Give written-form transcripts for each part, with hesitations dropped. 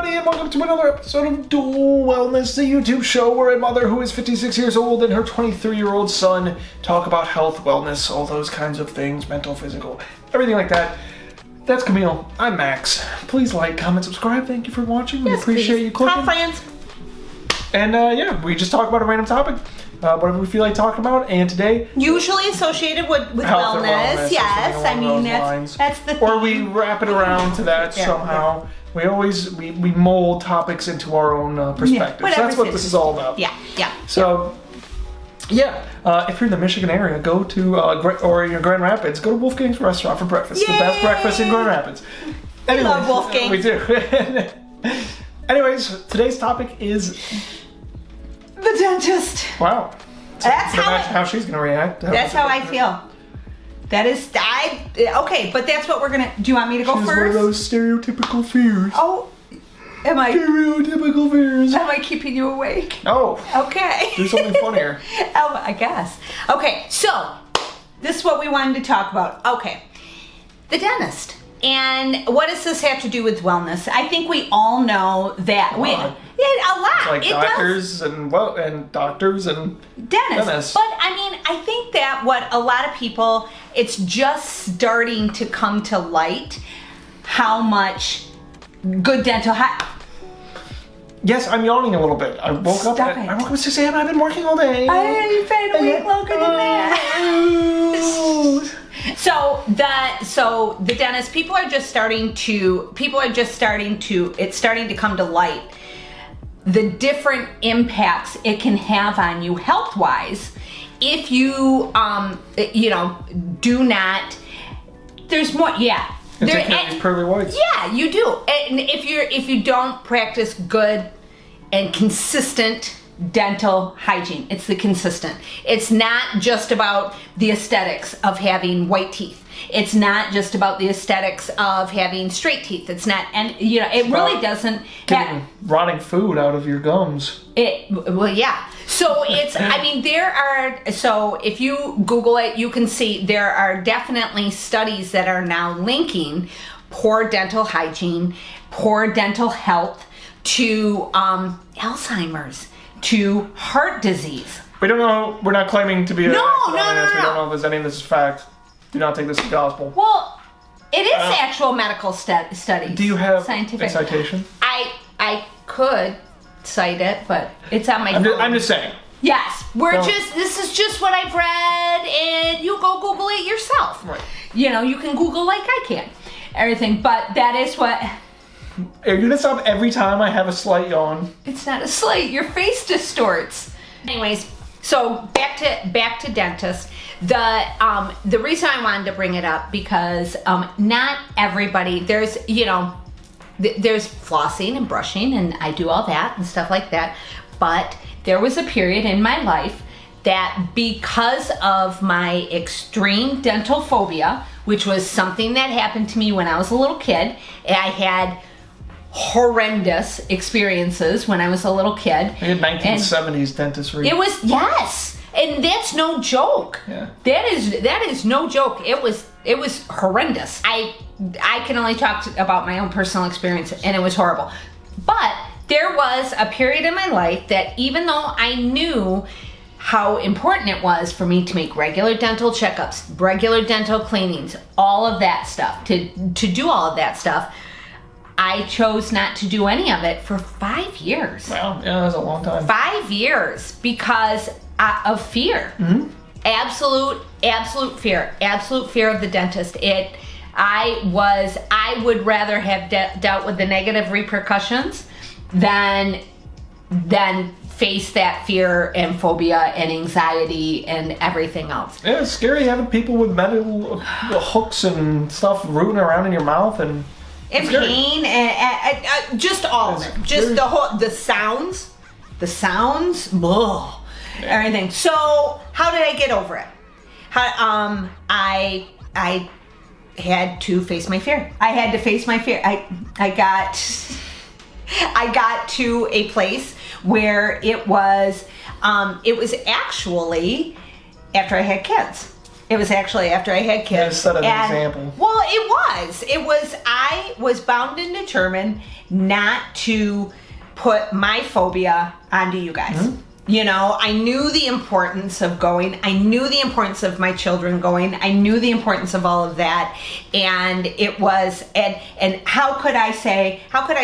everybody, and welcome to another episode of Dual Wellness, the YouTube show where a mother who is 56 years old and her 23-year-old son talk about health, wellness, all those kinds of things, mental, physical, everything like that. That's Camille. I'm Max. Please like, comment, subscribe. Thank you for watching. We appreciate you clicking. Hi, friends. And yeah, we just talk about a random topic, whatever we feel like talking about. And today, usually associated with health wellness. and wellness, Yes, I mean that's the theme. or we wrap it around to that somehow. We always we mold topics into our own perspective. So that's what this is all about. Yeah. So if you're in the Michigan area, go to or your Grand Rapids, go to Wolfgang's restaurant for breakfast. Yay! The best breakfast in Grand Rapids. We love Wolfgang. We do. Anyways, today's topic is the dentist. wow. That's how she's gonna react. That's how I feel. That is, okay, but that's what we're gonna, do you want me to go She's first? one of those stereotypical fears. Oh, Stereotypical fears. am I keeping you awake? Oh. Okay. Do something funnier. Oh, I guess. Okay, so, this is what we wanted to talk about. Okay, the dentist. And what does this have to do with wellness? I think we all know that. A lot. A lot. It's like it doctors does. and doctors and Dentists. But I mean, I think that what a lot of people, it's just starting to come to light how much good dental Yes, I'm yawning a little bit. I woke up at 6 a.m. I've been working all day. You've been awake longer than that. So the dentist, it's starting to come to light the different impacts it can have on you health-wise if you do not, there's more, take care of these pearly whites. Yeah, you do. And if you don't practice good and consistent dental hygiene, it's the consistent. It's not just about the aesthetics of having white teeth. It's not just about the aesthetics of having straight teeth. It's not, and it really doesn't getting rotting food out of your gums. So it's, I mean, so if you Google it, you can see there are definitely studies that are now linking poor dental hygiene, poor dental health to Alzheimer's, to heart disease. We don't know, we're not claiming to be No. We don't know if there's any of this is fact. Do not take this as gospel. Well, it is actual medical studies. Do you have scientific a citation? I could cite it, but it's on my phone. I'm just saying. Yes, this is just what I've read, and you go Google it yourself. Right. You can Google like I can, everything, but that is what... Are you gonna stop every time I have a slight yawn? It's not a slight, your face distorts. Anyways, so back to dentists. The reason I wanted to bring it up because not everybody, there's flossing and brushing, and I do all that and stuff like that, but there was a period in my life that because of my extreme dental phobia, which was something that happened to me when I was a little kid, I had horrendous experiences when I was a little kid. I had 1970s dentistry. It was, yes. And that's no joke. Yeah. That is no joke. It was horrendous. I can only talk about my own personal experience, and it was horrible. But there was a period in my life that even though I knew how important it was for me to make regular dental checkups, regular dental cleanings, all of that stuff, to do all of that stuff, I chose not to do any of it for 5 years. Wow, yeah, that's a long time. 5 years because of fear. Mm-hmm. Absolute fear of the dentist. I would rather have dealt with the negative repercussions than face that fear and phobia and anxiety and everything else. Yeah, it's scary having people with metal hooks and stuff rooting around in your mouth and pain and just all of it. Just the sounds, everything. So how did I get over it? I had to face my fear. I had to face my fear. I got to a place where it was actually after I had kids. It was actually after I had kids. Set an example. Well, I was bound and determined not to put my phobia onto you guys. Mm-hmm. You know, I knew the importance of going. I knew the importance of my children going. I knew the importance of all of that. And it was, and how could I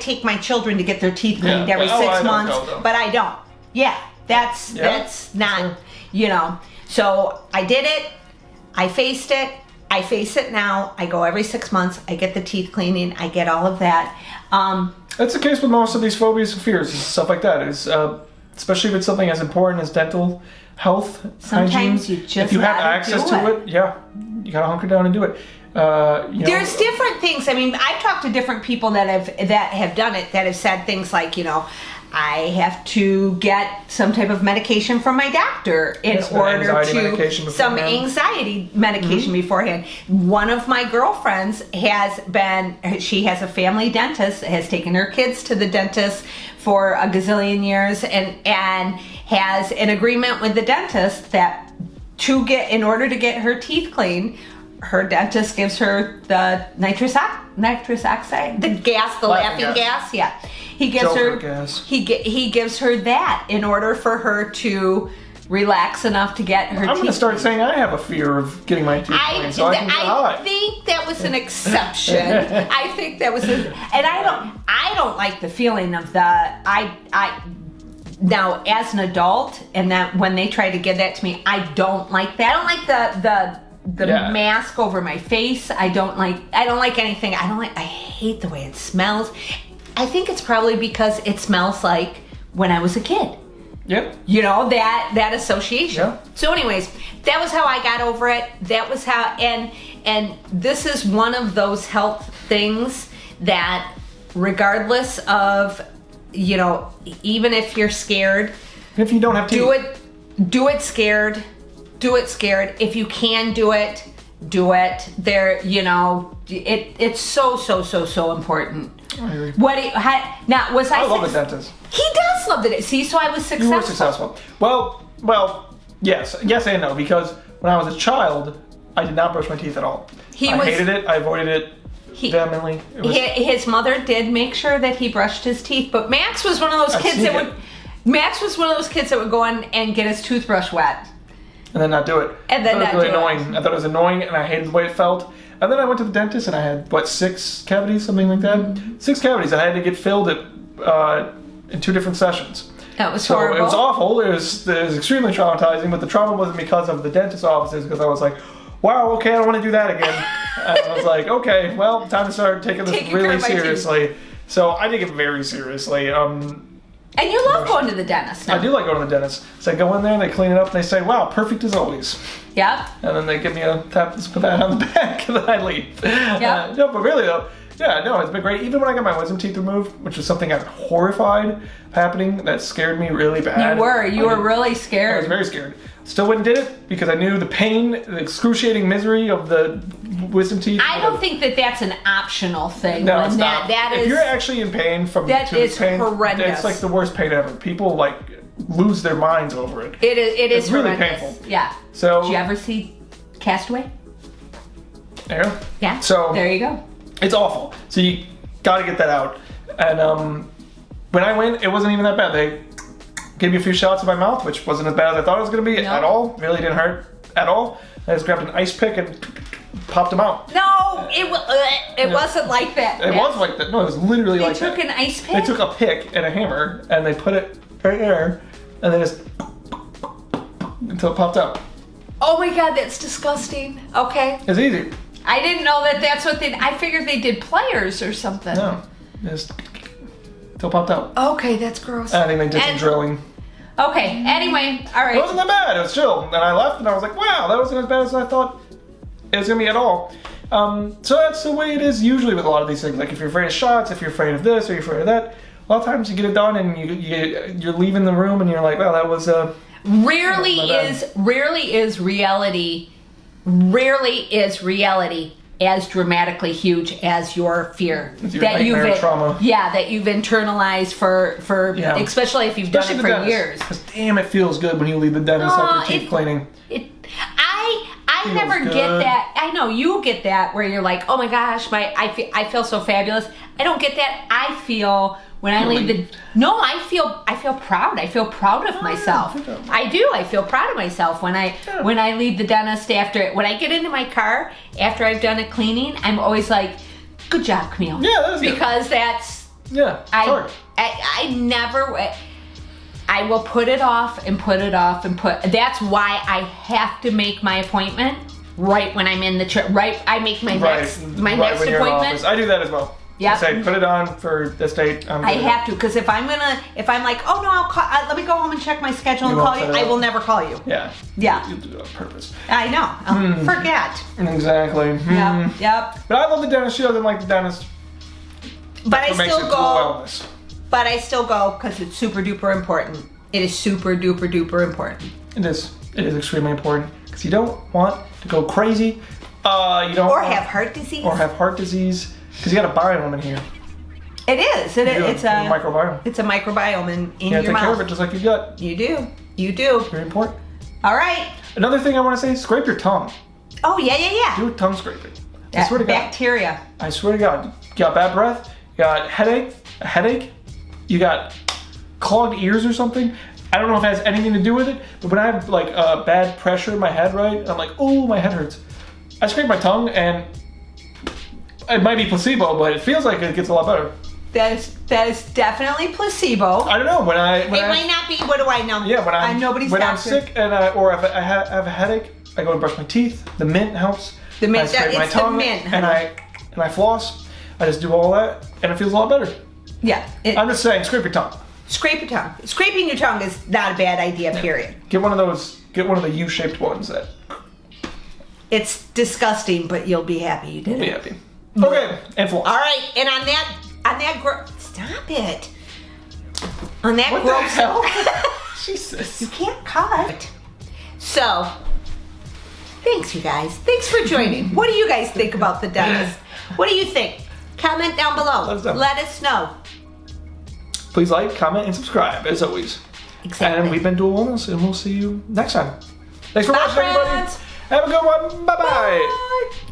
take my children to get their teeth cleaned every 6 months, but I don't. Yeah, that's not, you know. So I did it. I faced it. I face it now. I go every 6 months. I get the teeth cleaning. I get all of that. That's the case with most of these phobias and fears and stuff like that. Is especially if it's something as important as dental health, sometimes hygiene. You just if you have access to it, yeah, you gotta hunker down and do it. There's different things. I mean, I've talked to different people that have done it, that have said things like, you know, I have to get some type of medication from my doctor in order to some anxiety medication beforehand. One of my girlfriends she has a family dentist, has taken her kids to the dentist for a gazillion years, and has an agreement with the dentist that in order to get her teeth cleaned, her dentist gives her the nitrous oxide, the gas, the laughing gas. Yeah, he gives her gas. He gives her that in order for her to relax enough to get her teeth. I'm going to start saying I have a fear of getting my teeth cleaned, so I can get high. I think that was an exception. I think that was, and I don't like the feeling of now as an adult, and that when they try to give that to me, I don't like that. I don't like the mask over my face. I don't like anything. I hate the way it smells. I think it's probably because it smells like when I was a kid. Yep. You know, that association. Yeah. So anyways, that was how I got over it. That was how, and this is one of those health things that regardless of, you know, even if you're scared, if you don't have teeth, do it scared. Do it scared. If you can do it, do it. There, you know, it's so important. I agree. I love the dentist. He does love the dentist. See, so I was successful. You were successful. Well, yes and no, because when I was a child, I did not brush my teeth at all. I hated it. I avoided it vehemently. His mother did make sure that he brushed his teeth, but Max was one of those kids that would go in and get his toothbrush wet. And then not do it. And then not do it. Annoying. I thought it was annoying, and I hated the way it felt. And then I went to the dentist, and I had, 6 cavities, something like that? Mm-hmm. 6 cavities. I had to get filled in 2 different sessions. That was horrible. It was awful. It was extremely traumatizing, but the trauma wasn't because of the dentist's offices, because I was like, wow, okay, I don't want to do that again. And I was like, okay, well, time to start taking this really seriously. So I take it very seriously. And you love going to the dentist. No? I do like going to the dentist. So I go in there and they clean it up and they say, wow, perfect as always. Yeah. And then they give me a tap on the back and then I leave. Yeah. No, but really though, it's been great. Even when I got my wisdom teeth removed, which was something I was horrified happening, that scared me really bad. You were really scared. I was very scared. Still wouldn't did it because I knew the pain, the excruciating misery of the wisdom teeth. I don't think that's an optional thing. No, it's not. If you're actually in pain from that is pain, horrendous. It's like the worst pain ever. People lose their minds over it. It is. It's really horrendous. painful. Yeah. So. Did you ever see Castaway? There. Yeah. So there you go. It's awful. So you got to get that out. And when I went, it wasn't even that bad. They gave me a few shots in my mouth, which wasn't as bad as I thought it was going to be at all. Really didn't hurt at all. I just grabbed an ice pick and popped them out. No, it wasn't like that. It was like that. No, it was literally like that. They took an ice pick? They took a pick and a hammer and they put it right there and then just until it popped out. Oh my God, that's disgusting. Okay. It's easy. I didn't know that's what I figured they did pliers or something. No, just until it popped out. Okay, that's gross. I think they did some drilling. Okay, anyway, all right. It wasn't that bad, it was chill. And I left and I was like, wow, that wasn't as bad as I thought it was gonna be at all. So that's the way it is usually with a lot of these things. Like if you're afraid of shots, if you're afraid of this, or you're afraid of that, a lot of times you get it done and you're leaving the room and you're like, well, that was Rarely is reality as dramatically huge as your fear that you've trauma. Yeah, that you've internalized for especially if you've done it for years. Because damn, it feels good when you leave the dentist after teeth cleaning. I I never get that. I know you get that where you're like, oh my gosh, I feel so fabulous. I don't get that. I feel when I leave the I feel proud. I feel proud of myself. I do. I feel proud of myself when I leave the dentist when I get into my car after I've done a cleaning. I'm always like, good job, Camille. Yeah, that's good. Because that's I never. I will put it off and put it off and that's why I have to make my appointment right when I'm in the trip. Right, I make my next appointment. I do that as well. Yeah. Say put it on for this date. I have to because if I'm like, oh no, I'll call. Let me go home and check my schedule and call you. I will never call you. Yeah. Yeah. You'll do it on purpose. I know. I'll forget. Exactly. Yep. But I love the dentist. She doesn't like the dentist. But I still go. Wellness. But I still go because it's super duper important. It is super duper duper important. It is. It is extremely important because you don't want to go crazy. You don't. Or have heart disease. Or have heart disease because you got a biome in here. It is. It's a microbiome. It's a microbiome in your mouth. You take care of it just like your gut. You do. You do. It's very important. All right. Another thing I want to say: scrape your tongue. Oh yeah. Do a tongue scraping. I swear to God. Bacteria. I swear to God. You got bad breath. You got a headache. You got clogged ears or something. I don't know if it has anything to do with it, but when I have like bad pressure in my head, right? I'm like, oh, my head hurts. I scrape my tongue and it might be placebo, but it feels like it gets a lot better. That is definitely placebo. I don't know. It might not be. What do I know? Yeah, when I'm sick and or if I have a headache, I go and brush my teeth. The mint helps. The mint. I scrape my tongue the mint. And I floss. I just do all that, and it feels a lot better. Yeah. I'm just saying, scrape your tongue. Scrape your tongue. Scraping your tongue is not a bad idea. Period. Get one of those. Get one of the U-shaped ones that. It's disgusting, but you'll be happy you did it. Be happy. Okay, and floss. All right, and on that stop it. On that what gross. the hell? Jesus. You can't cut. So, thanks you guys. Thanks for joining. What do you guys think about the dentist? What do you think? Comment down below. Let us know. Please like, comment, and subscribe, as always. Exactly. And we've been Dual Wellness, and we'll see you next time. Thanks for watching, friends. everybody. Have a good one. Bye-bye. Bye.